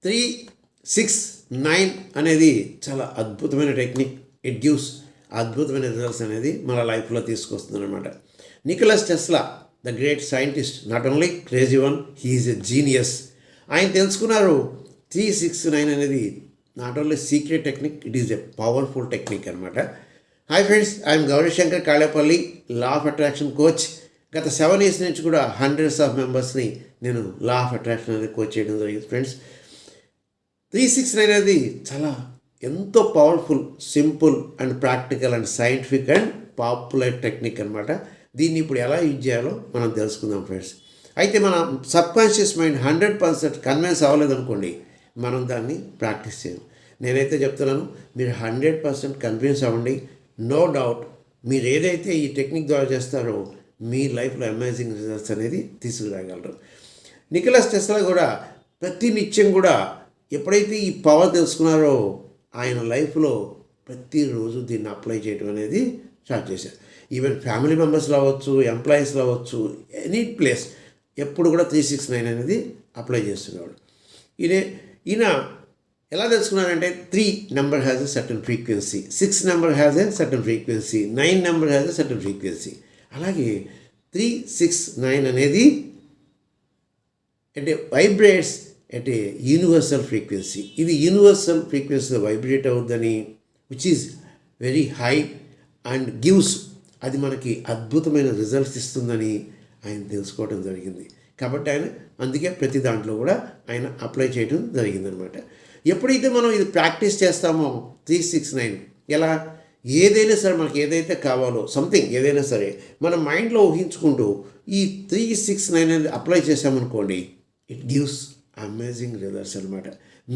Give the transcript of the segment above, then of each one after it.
369 అనేది చాలా అద్భుతమైన టెక్నిక్. ఇట్ గివ్స్ అద్భుతమైన రిజల్ట్స్ అనేది మన లైఫ్లో తీసుకొస్తుంది అనమాట. Nicholas Tesla the great scientist, not only crazy one, he is a genius. ఆయన తెలుసుకున్నారు 369 అనేది not only secret technique, it is a powerful technique అనమాట. Hi friends, I'm Gaurishankar Kalepalli, law of attraction coach. గత 7 years నుంచి కూడా హండ్రెడ్స్ ఆఫ్ మెంబర్స్ని నేను law of attraction అనేది కోచ్ చేయడం జరిగింది. ఫ్రెండ్స్, 369 అనేది చాలా ఎంతో powerful, simple and practical and scientific and popular technique అనమాట. దీన్ని ఇప్పుడు ఎలా యూజ్ చేయాలో మనం తెలుసుకుందాం ఫ్రెండ్స్. అయితే మన సబ్కాన్షియస్ మైండ్ 100% కన్విన్స్ అవ్వలేదు అనుకోండి, మనం దాన్ని ప్రాక్టీస్ చేయం. నేనైతే చెప్తున్నాను, మీరు 100% కన్విన్స్ అవ్వండి. నో డౌట్ మీరు ఏదైతే ఈ టెక్నిక్ ద్వారా చేస్తారో మీ లైఫ్లో అమేజింగ్ రిజల్ట్స్ అనేది తీసుకురాగలరు. నికోలస్ టెస్లా కూడా ప్రతి నిత్యం కూడా ఎప్పుడైతే ఈ పవర్ తెలుసుకున్నారో ఆయన లైఫ్లో ప్రతిరోజు దీన్ని అప్లై చేయడం అనేది స్టార్ట్ చేశారు. ఈవెన్ ఫ్యామిలీ మెంబర్స్లో అవ్వచ్చు, ఎంప్లాయీస్లో అవ్వచ్చు, ఎనీ ప్లేస్ ఎప్పుడు కూడా 369 అనేది అప్లై చేస్తున్నాడు. ఈయన ఎలా తెలుసుకున్నారంటే 3 number has a certain frequency, 6 number has a certain frequency, 9 number has a certain frequency. అలాగే 369 అనేది vibrates at a universal frequency. ఇది యూనివర్సల్ ఫ్రీక్వెన్సీలో వైబ్రేట్ అవుద్దని, which is very high and gives, అది మనకి అద్భుతమైన రిజల్ట్స్ ఇస్తుందని ఆయన తెలుసుకోవడం జరిగింది. కాబట్టి ఆయన అందుకే ప్రతి దాంట్లో కూడా ఆయన అప్లై చేయడం జరిగిందనమాట. ఎప్పుడైతే మనం ఇది ప్రాక్టీస్ చేస్తామో 369 ఎలా ఏదైనా సరే మనకి ఏదైతే కావాలో సంథింగ్ ఏదైనా సరే మన మైండ్లో ఊహించుకుంటూ ఈ 369 అనేది అప్లై చేసామనుకోండి, ఇట్ గివ్స్ అమేజింగ్ రిజల్ట్స్ అనమాట.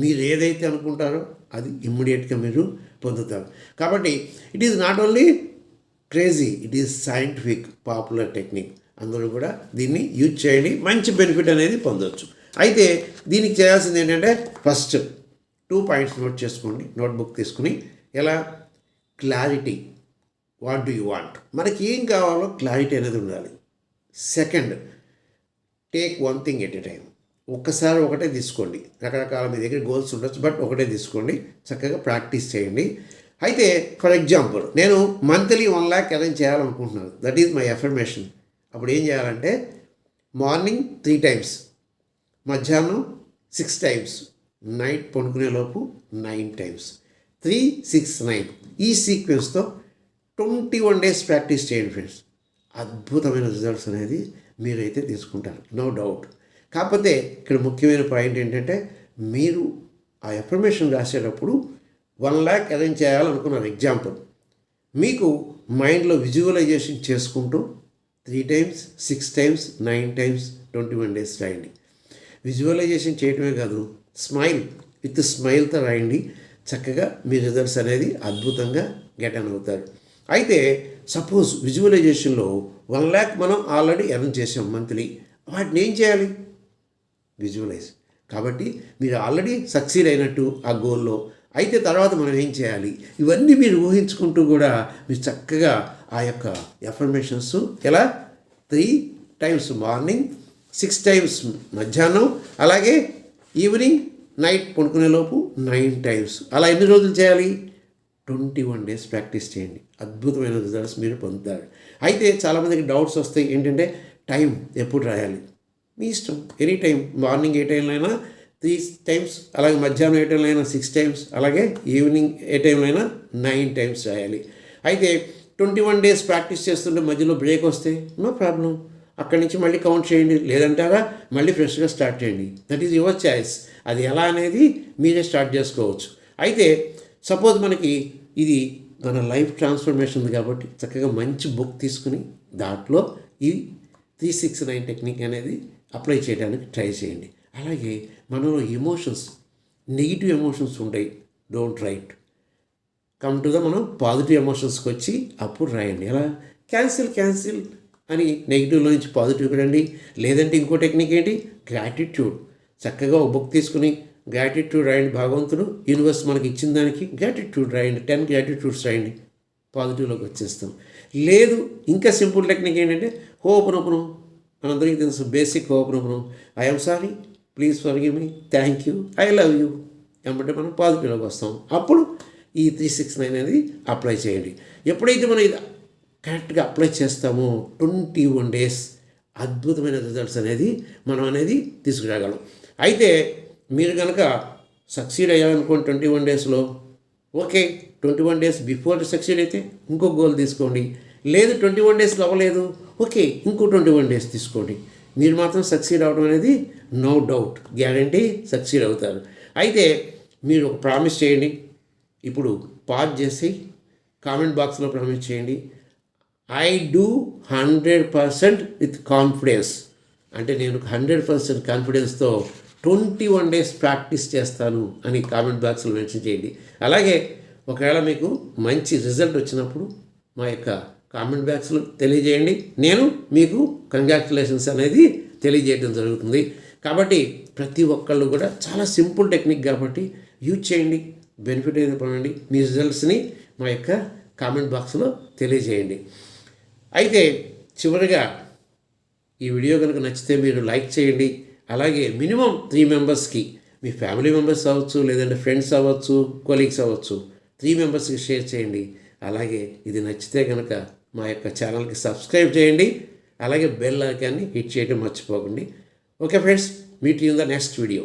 మీరు ఏదైతే అనుకుంటారో అది ఇమ్మీడియట్గా మీరు పొందుతారు. కాబట్టి it is not only crazy, it is scientific popular technique. అందరూ కూడా దీన్ని యూజ్ చేయండి, మంచి బెనిఫిట్ అనేది పొందవచ్చు. అయితే దీనికి చేయాల్సింది ఏంటంటే ఫస్ట్ 2 points నోట్ చేసుకోండి, నోట్బుక్ తీసుకుని. ఎలా? Clarity, what do you want, మనకి ఏం కావాలో క్లారిటీ అనేది ఉండాలి. Second, take 1 thing at a time. ఒక్కసారి ఒకటే తీసుకోండి. రకరకాల మీ దగ్గర గోల్స్ ఉండొచ్చు, బట్ ఒకటే తీసుకోండి, చక్కగా ప్రాక్టీస్ చేయండి. అయితే ఫర్ ఎగ్జాంపుల్ నేను మంత్లీ 1 lakh అరేంజ్ చేయాలనుకుంటున్నాను, దట్ ఈజ్ మై అఫర్మేషన్. అప్పుడు ఏం చేయాలంటే మార్నింగ్ 3 times, మధ్యాహ్నం 6 times, నైట్ పడుకునేలోపు 9 times, 369 ఈ సీక్వెన్స్తో 21 days ప్రాక్టీస్ చేయండి ఫ్రెండ్స్. అద్భుతమైన రిజల్ట్స్ అనేది మీరైతే తీసుకుంటారు, నో డౌట్. కాకపోతే ఇక్కడ ముఖ్యమైన పాయింట్ ఏంటంటే మీరు ఆ అఫర్మేషన్ రాసేటప్పుడు 1 lakh అరేంజ్ చేయాలనుకున్నారు ఎగ్జాంపుల్, మీకు మైండ్లో విజువలైజేషన్ చేసుకుంటూ 3 times, 6 times, 9 times, 21 days రాయండి. విజువలైజేషన్ చేయటమే కాదు, విత్ స్మైల్తో రాయండి. చక్కగా మీ రిజల్ట్స్ అనేది అద్భుతంగా గెట్ ఆన్ అవుతారు. అయితే సపోజ్ విజువలైజేషన్లో 1 lakh మనం ఆల్రెడీ ఎర్న్ చేసాం మంత్లీ, వాటిని ఏం చేయాలి? విజువలైజ్. కాబట్టి మీరు ఆల్రెడీ సక్సీడ్ అయినట్టు ఆ గోల్లో. అయితే తర్వాత మనం ఏం చేయాలి? ఇవన్నీ మీరు ఊహించుకుంటూ కూడా మీరు చక్కగా ఆ యొక్క ఎఫర్మేషన్స్ ఎలా 3 times మార్నింగ్, 6 times మధ్యాహ్నం, అలాగే ఈవినింగ్, నైట్ పడుకునేలోపు 9 times. అలా ఎన్ని రోజులు చేయాలి? 21 days ప్రాక్టీస్ చేయండి. అద్భుతమైన రిజల్ట్స్ మీరు పొందుతారు. అయితే చాలామందికి డౌట్స్ వస్తాయి, ఏంటంటే టైం ఎప్పుడు రాయాలి? మీ ఇష్టం, ఎనీ టైం. మార్నింగ్ ఏ టైంలో అయినా 3 times, అలాగే మధ్యాహ్నం ఏ టైంలో అయినా 6 times, అలాగే ఈవినింగ్ ఏ టైంలో అయినా 9 times రాయాలి. అయితే 21 days ప్రాక్టీస్ చేస్తుంటే మధ్యలో బ్రేక్ వస్తే నో ప్రాబ్లం, అక్కడి నుంచి మళ్ళీ కౌంట్ చేయండి. లేదంటారా మళ్ళీ ఫ్రెష్గా స్టార్ట్ చేయండి. That is your choice. అది ఎలా అనేది మీరే స్టార్ట్ చేసుకోవచ్చు. అయితే సపోజ్ మనకి ఇది మన లైఫ్ ట్రాన్స్ఫర్మేషన్ ఉంది కాబట్టి చక్కగా మంచి బుక్ తీసుకుని దాంట్లో ఈ 369 టెక్నిక్ అనేది అప్లై చేయడానికి ట్రై చేయండి. అలాగే మనలో ఎమోషన్స్, నెగిటివ్ ఎమోషన్స్ ఉంటాయి, డోంట్ రైట్. కమ్ టు మనం పాజిటివ్ ఎమోషన్స్కి వచ్చి అప్పుడు రాయండి. ఎలా? క్యాన్సిల్ అని నెగిటివ్లో నుంచి పాజిటివ్ రండి. లేదంటే ఇంకో టెక్నిక్ ఏంటి? గ్రాటిట్యూడ్. చక్కగా ఒక బుక్ తీసుకుని గ్రాటిట్యూడ్ రాయండి. భగవంతుడు యూనివర్స్ మనకి ఇచ్చిన దానికి గ్రాటిట్యూడ్ రాయండి. 10 gratitudes రాయండి, పాజిటివ్లోకి వచ్చేస్తాం. లేదు, ఇంకా సింపుల్ టెక్నిక్ ఏంటంటే హోపనోపనం. మనందరికీ తెలుసు బేసిక్ హోపనోపనం. I'm sorry, please forgive me, thank you, I love you ఏమంటే మనం పాజిటివ్లోకి వస్తాం. అప్పుడు ఈ 369 అనేది అప్లై చేయండి. ఎప్పుడైతే మనం ఇది కరెక్ట్గా అప్లై చేస్తామో 21 డేస్ అద్భుతమైన రిజల్ట్స్ అనేది మనం అనేది తీసుకురాగలం. అయితే మీరు కనుక సక్సీడ్ అయ్యాలనుకోండి 21 డేస్లో, ఓకే, 21 డేస్ బిఫోర్ సక్సీడ్ అయితే ఇంకో గోల్ తీసుకోండి. లేదు 21 డేస్లో అవ్వలేదు, ఓకే, ఇంకో 21 డేస్ తీసుకోండి. మీరు మాత్రం సక్సీడ్ అవ్వడం అనేది నో డౌట్, గ్యారంటీ సక్సీడ్ అవుతారు. అయితే మీరు ఒక ప్రామిస్ చేయండి. ఇప్పుడు పాజ్ చేసి కామెంట్ బాక్స్లో ప్రామిస్ చేయండి, ఐ డూ 100% విత్ కాన్ఫిడెన్స్. అంటే నేను 100% కాన్ఫిడెన్స్తో 21 డేస్ ప్రాక్టీస్ చేస్తాను అని కామెంట్ బాక్స్లో మెన్షన్ చేయండి. అలాగే ఒకవేళ మీకు మంచి రిజల్ట్ వచ్చినప్పుడు మా యొక్క కామెంట్ బాక్స్లో తెలియజేయండి. నేను మీకు కంగ్రాచులేషన్స్ అనేది తెలియజేయడం జరుగుతుంది. కాబట్టి ప్రతి ఒక్కళ్ళు కూడా చాలా సింపుల్ టెక్నిక్ కాబట్టి యూజ్ చేయండి, బెనిఫిట్ అయితే పొందండి. మీ రిజల్ట్స్ని మా యొక్క కామెంట్ బాక్స్లో తెలియజేయండి. అయితే చివరిగా ఈ వీడియో కనుక నచ్చితే మీరు లైక్ చేయండి. అలాగే మినిమం 3 మెంబర్స్కి, మీ ఫ్యామిలీ మెంబర్స్ అవ్వచ్చు, లేదంటే ఫ్రెండ్స్ అవ్వచ్చు, కొలీగ్స్ అవ్వచ్చు, 3 మెంబర్స్కి షేర్ చేయండి. అలాగే ఇది నచ్చితే కనుక మా యొక్క ఛానల్కి సబ్స్క్రైబ్ చేయండి. అలాగే బెల్ ఐకాన్ని హిట్ చేయడం మర్చిపోకండి. Okay friends, meet you in the next video.